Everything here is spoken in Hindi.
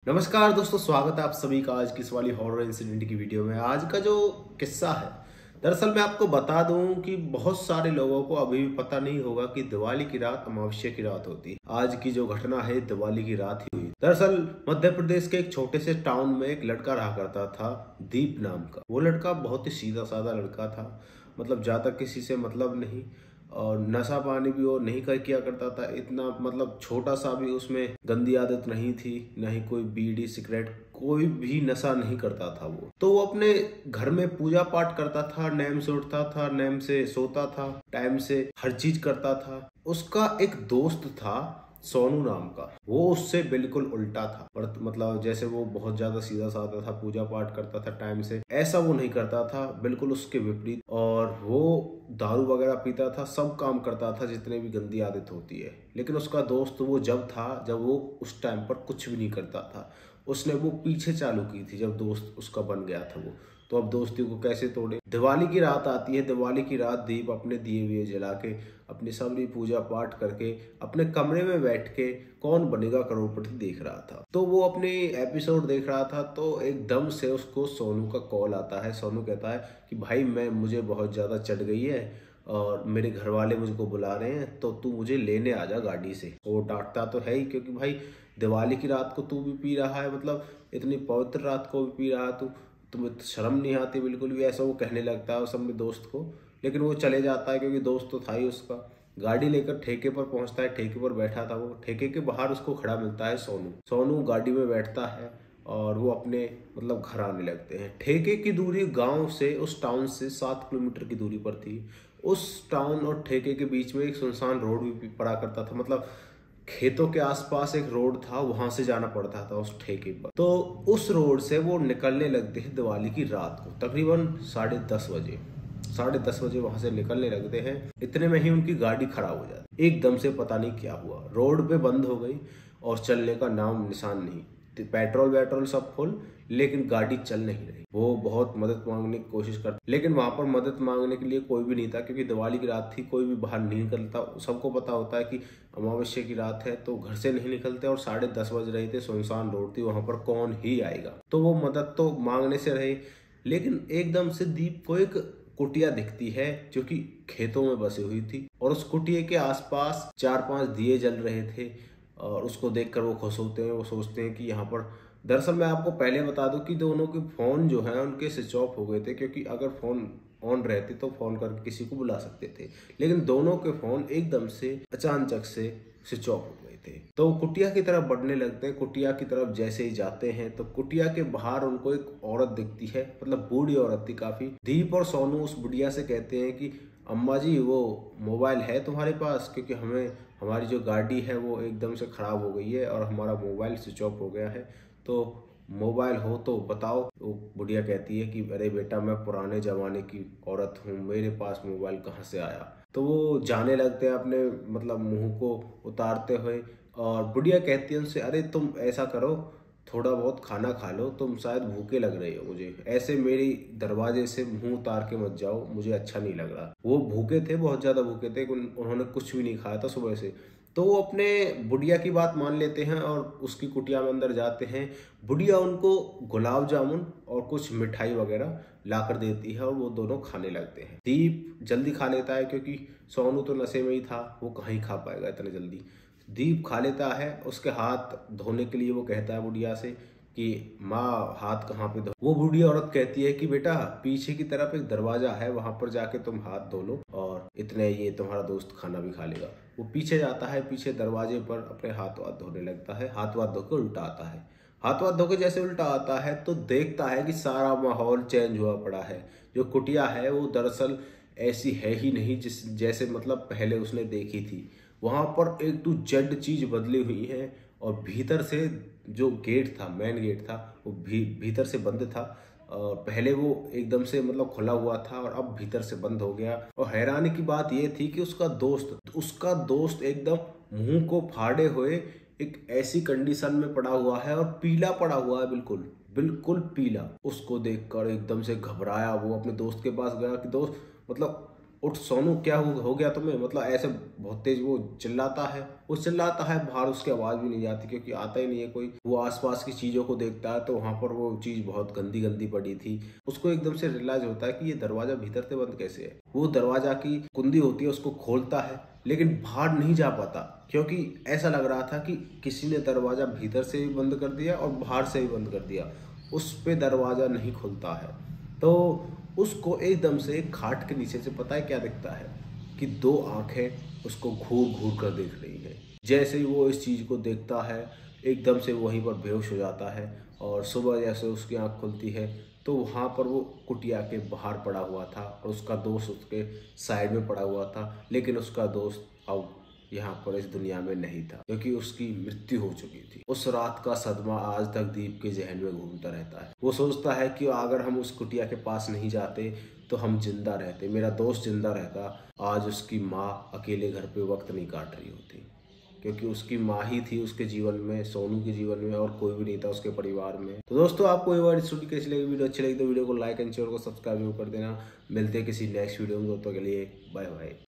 नमस्कार दोस्तों, स्वागत है आप सभी का आज की इस वाली हॉरर इंसिडेंट की वीडियो में। आज का जो किस्सा है, दरअसल मैं आपको बता दूं कि बहुत सारे लोगों को अभी भी पता नहीं होगा कि दिवाली की रात अमावस्या की रात होती है। आज की जो घटना है दिवाली की रात ही हुई। दरअसल मध्य प्रदेश के एक छोटे से टाउन में एक लड़का रहा करता था, दीप नाम का। वो लड़का बहुत ही सीधा साधा लड़का था, मतलब ज्यादा किसी से मतलब नहीं, और नशा पानी भी वो नहीं किया करता था। इतना मतलब छोटा सा भी उसमें गंदी आदत नहीं थी, न ही कोई बीड़ी सिगरेट, कोई भी नशा नहीं करता था वो। तो वो अपने घर में पूजा पाठ करता था, नेम से उठता था, नेम से सोता था, टाइम से हर चीज करता था। उसका एक दोस्त था सोनू नाम का, वो उससे बिल्कुल उल्टा था। और मतलब जैसे वो बहुत ज्यादा सीधा साधा था, पूजा पाठ करता था टाइम से, ऐसा वो नहीं करता था, बिल्कुल उसके विपरीत। और वो दारू वगैरह पीता था, सब काम करता था जितने भी गंदी आदत होती है। लेकिन उसका दोस्त वो जब वो उस टाइम पर कुछ भी नहीं करता था। उसने वो पीछे चालू की थी जब दोस्त उसका बन गया था वो। तो अब दोस्ती को कैसे तोड़े। दिवाली की रात आती है, दिवाली की रात दीप अपने दिए हुए जला के, अपनी सारी पूजा पाठ करके अपने कमरे में बैठ के कौन बनेगा करोड़पति देख रहा था। तो वो अपने एपिसोड देख रहा था, तो एकदम से उसको सोनू का कॉल आता है। सोनू कहता है कि भाई मुझे बहुत ज्यादा चढ़ गई है और मेरे घर वाले मुझको बुला रहे हैं, तो तू मुझे लेने आ जा गाड़ी से। वो डांटता तो है ही, क्योंकि भाई दिवाली की रात को तू भी पी रहा है, मतलब इतनी पवित्र रात को भी पी रहा है, तुम्हें तो शर्म नहीं आती बिल्कुल भी, ऐसा वो कहने लगता है उस अपने दोस्त को। लेकिन वो चले जाता है, क्योंकि दोस्त तो था ही उसका। गाड़ी लेकर ठेके पर पहुंचता है, ठेके पर बैठा था वो। ठेके के बाहर उसको खड़ा मिलता है सोनू। सोनू गाड़ी में बैठता है और वो अपने मतलब घर आने लगते हैं। ठेके की दूरी गांव से, उस टाउन से 7 किलोमीटर की दूरी पर थी। उस टाउन और ठेके के बीच में एक सुनसान रोड भी पड़ा करता था, मतलब खेतों के आसपास एक रोड था, वहां से जाना पड़ता था उस ठेके पर। तो उस रोड से वो निकलने लगते हैं दिवाली की रात को, तकरीबन 10:30 बजे। 10:30 बजे वहां से निकलने लगते हैं। इतने में ही उनकी गाड़ी खराब हो जाती, एकदम से पता नहीं क्या हुआ, रोड पे बंद हो गई और चलने का नाम निशान नहीं। पेट्रोल वेट्रोल सब फुल, लेकिन गाड़ी चल नहीं रही। वो बहुत मदद मांगने की कोशिश करते, लेकिन वहां पर मदद मांगने के लिए कोई भी नहीं था, क्योंकि दिवाली की रात थी, कोई भी बाहर नहीं निकलता। सबको पता होता है कि अमावस्या की रात है, तो घर से नहीं निकलते। और 10:30 बज रहे थे, सुनसान रोड थी, वहां पर कौन ही आएगा। तो वो मदद तो मांगने से रहे, लेकिन एकदम से दीप को एक कुटिया दिखती है जो कि खेतों में बसी हुई थी, और उस कुटिया के आसपास 4-5 दिए जल रहे थे। और उसको देखकर वो खुश होते हैं। वो सोचते हैं कि यहाँ पर, दरअसल मैं आपको पहले बता दूं कि दोनों के फोन जो है उनके स्विच ऑफ हो गए थे, क्योंकि अगर फोन ऑन रहते तो फोन करके किसी को बुला सकते थे। लेकिन दोनों के फोन एकदम से अचानक से स्विच ऑफ हो गए थे। तो वो कुटिया की तरफ बढ़ने लगते हैं। कुटिया की तरफ जैसे ही जाते हैं, तो कुटिया के बाहर उनको एक औरत दिखती है, मतलब बूढ़ी औरत थी काफी। दीप और सोनू उस बुढ़िया से कहते हैं कि अम्मा जी, वो मोबाइल है तुम्हारे पास, क्योंकि हमारी जो गाड़ी है वो एकदम से खराब हो गई है और हमारा मोबाइल स्विच ऑफ हो गया है, तो मोबाइल हो तो बताओ। वो बुढ़िया कहती है कि अरे बेटा, मैं पुराने जमाने की औरत हूँ, मेरे पास मोबाइल कहाँ से आया। तो वो जाने लगते हैं अपने मतलब मुंह को उतारते हुए। और बुढ़िया कहती है उनसे, अरे तुम ऐसा करो, थोड़ा बहुत खाना खा लो, तुम शायद भूखे लग रहे हो, मुझे ऐसे मेरी दरवाजे से मुंह उतार के मत जाओ, मुझे अच्छा नहीं लग रहा। वो भूखे थे, बहुत ज्यादा भूखे थे, उन्होंने कुछ भी नहीं खाया था सुबह से। तो वो अपने बुढ़िया की बात मान लेते हैं और उसकी कुटिया में अंदर जाते हैं। बुढ़िया उनको गुलाब जामुन और कुछ मिठाई वगैरह लाकर देती है और वो दोनों खाने लगते हैं। दीप जल्दी खा लेता है, क्योंकि सोनू तो नशे में ही था, वो कहीं खा पाएगा इतने जल्दी। दीप खा लेता है। उसके हाथ धोने के लिए वो कहता है बुढ़िया से कि माँ, हाथ कहाँ पे धो। वो बूढ़ी औरत कहती है कि बेटा, पीछे की तरफ एक दरवाजा है, वहां पर जाके तुम हाथ धो लो और इतने ये तुम्हारा दोस्त खाना भी खा लेगा। वो पीछे जाता है, पीछे दरवाजे पर अपने हाथ वाथ धोने लगता है। हाथ वाथ धोकर उल्टा आता है। हाथ वाथ धोकर जैसे उल्टा आता है, तो देखता है कि सारा माहौल चेंज हुआ पड़ा है। जो कुटिया है वो दरअसल ऐसी है ही नहीं जैसे मतलब पहले उसने देखी थी। वहां पर एक टू जेड चीज बदली हुई है। और भीतर से जो गेट था, मेन गेट था, वो भीतर से बंद था। पहले वो एकदम से मतलब खुला हुआ था और अब भीतर से बंद हो गया। और हैरानी की बात यह थी कि उसका दोस्त एकदम मुंह को फाड़े हुए एक ऐसी कंडीशन में पड़ा हुआ है और पीला पड़ा हुआ है, बिल्कुल पीला। उसको देखकर एकदम से घबराया। वो अपने दोस्त के पास गया कि दोस्त, मतलब उठ सोनू क्या हो गया तुम्हें, मतलब ऐसे बहुत तेज वो चिल्लाता है बाहर, उसकी आवाज भी नहीं जाती क्योंकि आता ही नहीं है कोई। वो आसपास की चीजों को देखता है तो वहां पर वो चीज बहुत गंदी गंदी पड़ी थी। उसको एकदम से रियलाइज होता है कि ये दरवाजा भीतर से बंद कैसे है। वो दरवाजा की कुंडी होती है उसको खोलता है, लेकिन बाहर नहीं जा पाता क्योंकि ऐसा लग रहा था कि किसी ने दरवाजा भीतर से भी बंद कर दिया और बाहर से भी बंद कर दिया। उस पे दरवाजा नहीं खुलता है। तो उसको एकदम से एक खाट के नीचे से पता है क्या दिखता है कि दो आंखें उसको घूर घूर कर देख रही है। जैसे ही वो इस चीज को देखता है एकदम से वहीं पर बेहोश हो जाता है। और सुबह जैसे उसकी आंख खुलती है तो वहाँ पर वो कुटिया के बाहर पड़ा हुआ था और उसका दोस्त उसके साइड में पड़ा हुआ था, लेकिन उसका दोस्त अब यहाँ पर इस दुनिया में नहीं था क्योंकि उसकी मृत्यु हो चुकी थी। उस रात का सदमा आज तक दीप के जहन में घूमता रहता है। वो सोचता है कि अगर हम उस कुटिया के पास नहीं जाते तो हम जिंदा रहते, मेरा दोस्त जिंदा रहता। आज उसकी माँ अकेले घर पे वक्त नहीं काट रही होती क्योंकि उसकी माँ ही थी उसके जीवन में, सोनू के जीवन में, और कोई भी नहीं था उसके परिवार में। तो दोस्तों आपको ये वाली स्टोरी कैसी लगी, वीडियो अच्छी लगी तो वीडियो को लाइक एंड शेयर को सब्सक्राइब कर देना। मिलते हैं किसी नेक्स्ट वीडियो में, दोस्तों के लिए बाय बाय।